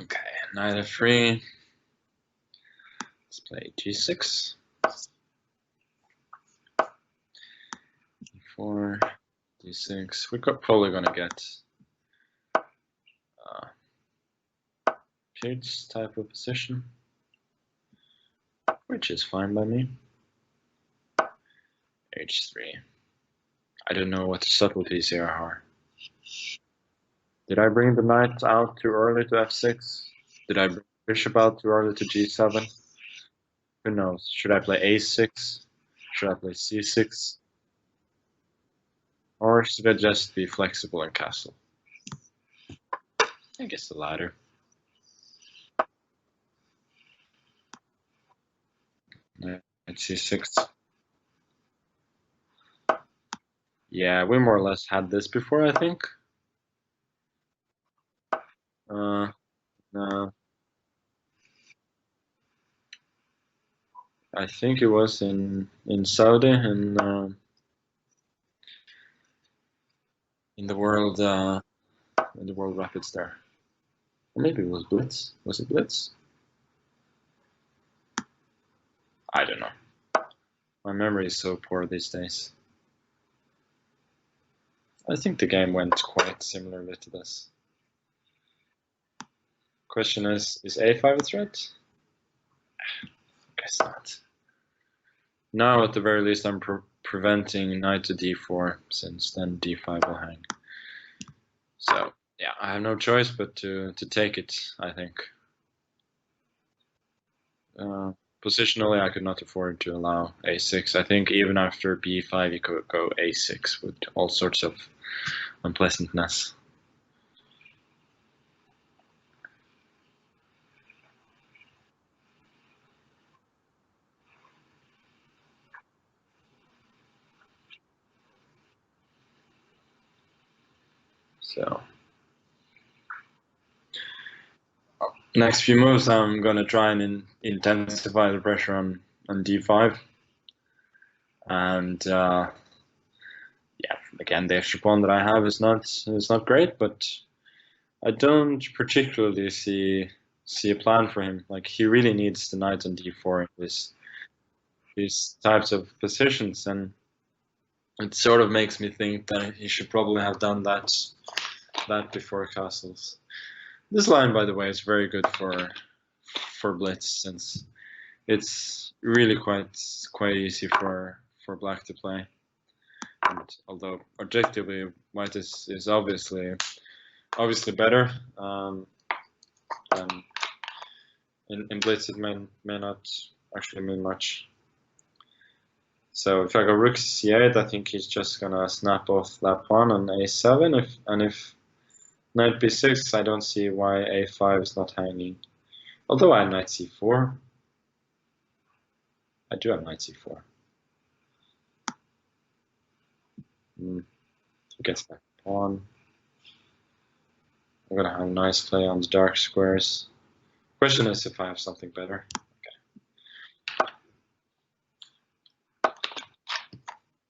Okay, knight f3. Let's play g6. e4, d6. We're probably gonna get Pirc type of position, which is fine by me. h3. I don't know what the subtleties here are. Did I bring the knight out too early to f6? Did I bring bishop out too early to g7? Who knows? Should I play a6? Should I play c6? Or should I just be flexible and castle? I guess the latter. Knight c6. Yeah, we more or less had this before, I think. No. I think it was in Saudi and in the World Rapids there. Or maybe it was Blitz. Was it Blitz? I don't know. My memory is so poor these days. I think the game went quite similarly to this. Question is a5 a threat? Guess not. Now, at the very least, I'm preventing knight to d4, since then d5 will hang. So, yeah, I have no choice but to take it, I think. Positionally, I could not afford to allow a6. I think even after b5, you could go a6 with all sorts of unpleasantness. So, next few moves, I'm gonna try and intensify the pressure on d5, and yeah, again, the extra pawn that I have is not great, but I don't particularly see a plan for him. Like, he really needs the knight on d4 in these types of positions, and it sort of makes me think that he should probably have done that before castles. This line, by the way, is very good for blitz, since it's really quite easy for black to play. And although objectively white is obviously better, and in blitz it may not actually mean much. So if I go rook c8, I think he's just gonna snap off that pawn on a7. If knight b6, I don't see why a5 is not hanging. Although I have knight c4. I do have knight c4. He gets back pawn. I'm gonna have a nice play on the dark squares. Question is if I have something better.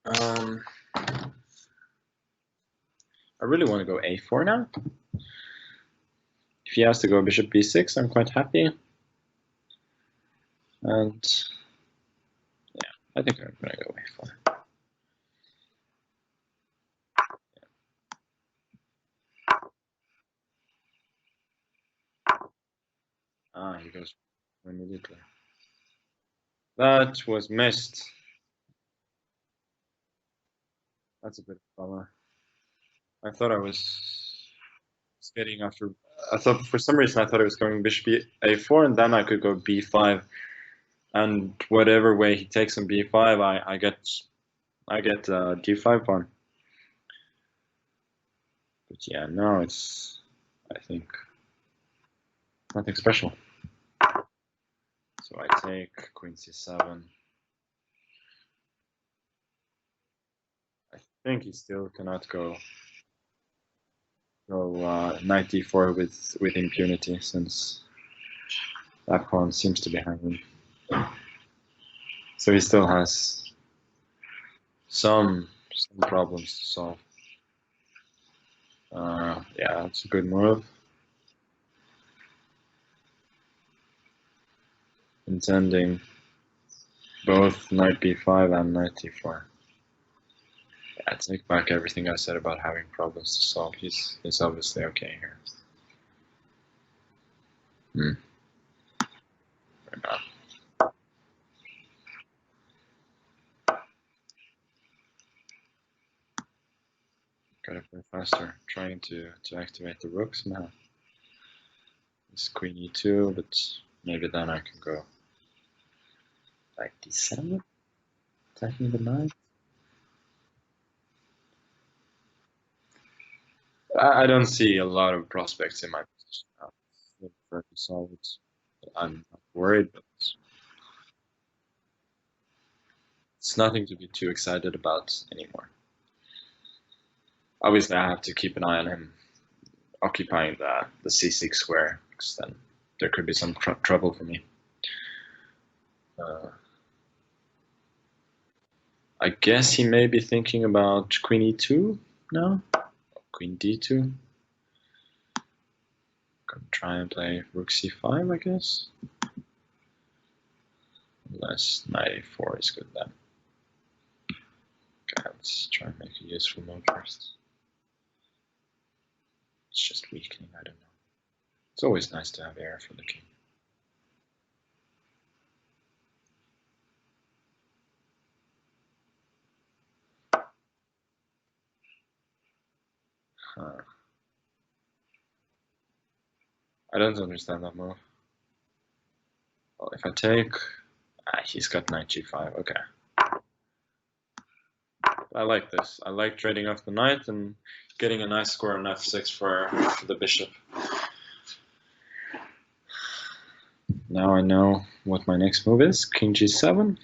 Okay. I really want to go a4 now. If he has to go bishop b6, I'm quite happy. And yeah, I think I'm gonna go a4. Ah, he goes immediately. That was missed. That's a bit of a bummer. I thought I was getting after. I thought for some reason I thought it was going bishop a4, and then I could go b5, and whatever way he takes on b5, I get d5 pawn. But yeah, no, it's, I think, nothing special. So I take queen c7. I think he still cannot go knight d4 with impunity, since that pawn seems to be hanging. So he still has some problems to solve. Yeah, that's a good move. intending both knight b5 and knight d4. Yeah, I take back everything I said about having problems to solve. He's obviously okay here. Or not. Gotta play faster. Trying to activate the rook somehow. It's queen e2, but maybe then I can go like d7, attacking the knight. I don't see a lot of prospects in my position now. I prefer to solve it. I'm not worried, but it's nothing to be too excited about anymore. Obviously, I have to keep an eye on him occupying the c6 square, because then there could be some trouble for me. I guess he may be thinking about queen e2 now. Queen d2. Gonna try and play rook c5, I guess. Unless knight a4 is good then. Okay, let's try and make a useful move first. It's just weakening, I don't know. It's always nice to have air for the king. I don't understand that move. Well, if I take... he's got knight g5, okay. I like this. I like trading off the knight and getting a nice score on f6 for the bishop. Now I know what my next move is. King g7.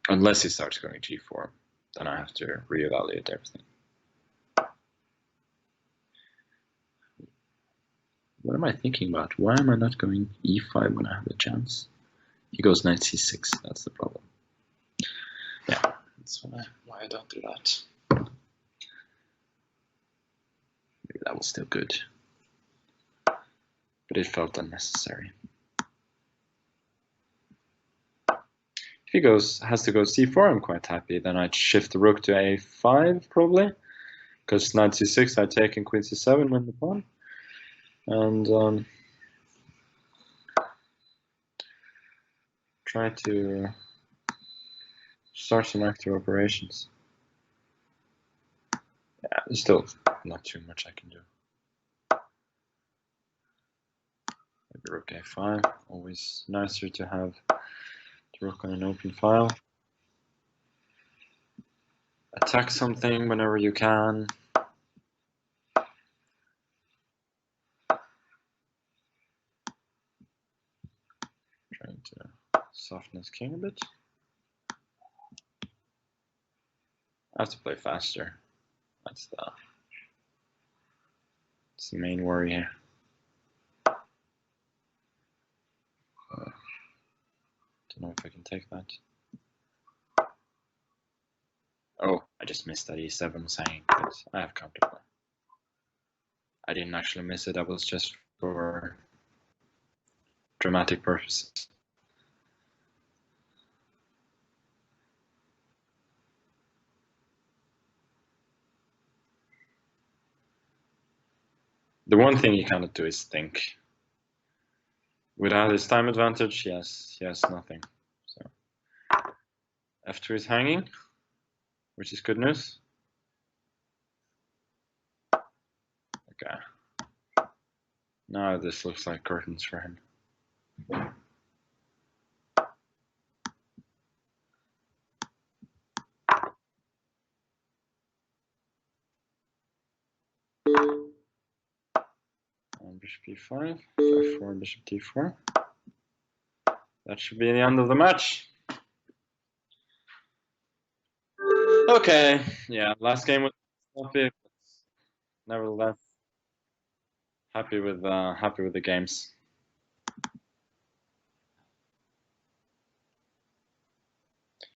Unless he starts going g4, then I have to reevaluate everything. What am I thinking about? Why am I not going e5 when I have the chance? He goes knight c6, that's the problem. Yeah, that's why I don't do that. Maybe that was still good. But it felt unnecessary. If he has to go c4, I'm quite happy. Then I'd shift the rook to a5, probably. Because knight c6, I take and queen c7 win the pawn. And try to start some active operations. Yeah, there's still not too much I can do. Maybe rook a5, always nicer to have the rook on an open file. Attack something whenever you can. Trying to soften his king a bit. I have to play faster. That's the main worry here. Don't know if I can take that. Oh, I just missed that e7 was hanging, but I have counterplay. I didn't actually miss it, that was just for dramatic purposes. The one thing you cannot do is think. Without his time advantage, he has nothing. So f2 is hanging, which is good news. Okay. Now this looks like curtains for him. Bishop e5, f4, bishop d4. That should be the end of the match. Okay, yeah, last game was sloppy, but nevertheless, happy with the games.